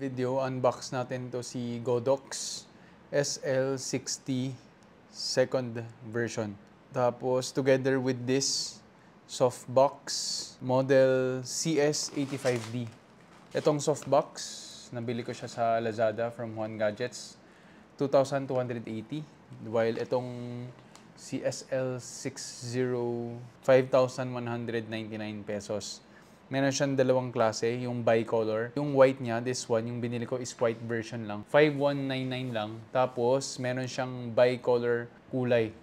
Video, unbox natin to si Godox SL60 second version. Tapos together with this softbox model CS85D. Itong softbox, nabili ko siya sa Lazada from Juan Gadgets, 2,280. While itong CSL60, 5,199 pesos. Meron siyang dalawang klase, yung bicolor. Yung white niya, this one, yung binili ko is white version lang. 5,199 lang. Tapos, meron siyang bicolor kulay,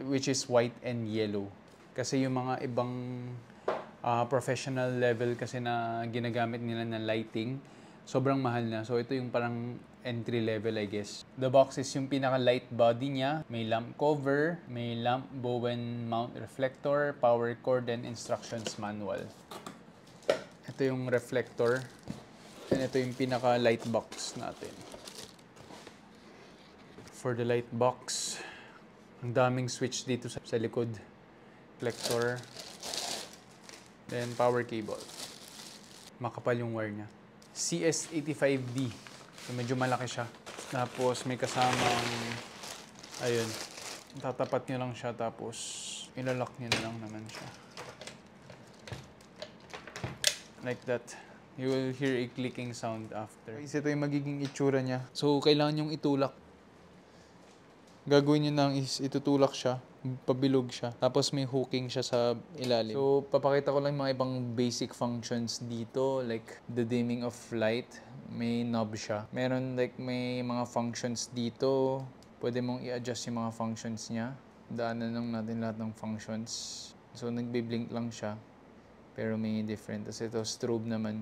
which is white and yellow. Kasi yung mga ibang professional level kasi na ginagamit nila na lighting, sobrang mahal na. So, ito yung parang entry level, I guess. The box is yung pinaka-light body niya. May lamp cover, may lamp Bowen mount reflector, power cord, and instructions manual. Ito yung reflector. And ito yung pinaka-light box natin. For the light box, ang daming switch dito sa likod. Reflector. Then power cable. Makapal yung wire niya. CS85D. So medyo malaki siya. Tapos may kasamang, ayun, tatapat nyo lang siya tapos ilalak nyo na lang naman siya. Like that. You will hear a clicking sound after. Guys, ito yung magiging itsura niya. So kailangan nyong itulak. Gagawin nyo lang is itutulak siya, pabilog siya. Tapos may hooking siya sa ilalim. So papakita ko lang mga ibang basic functions dito. Like the dimming of light. May knob siya. Meron like may mga functions dito. Pwede mong i-adjust yung mga functions niya. Daanan lang natin lahat ng functions. So nagbi-blink lang siya. Pero may different. Tapos ito strobe naman.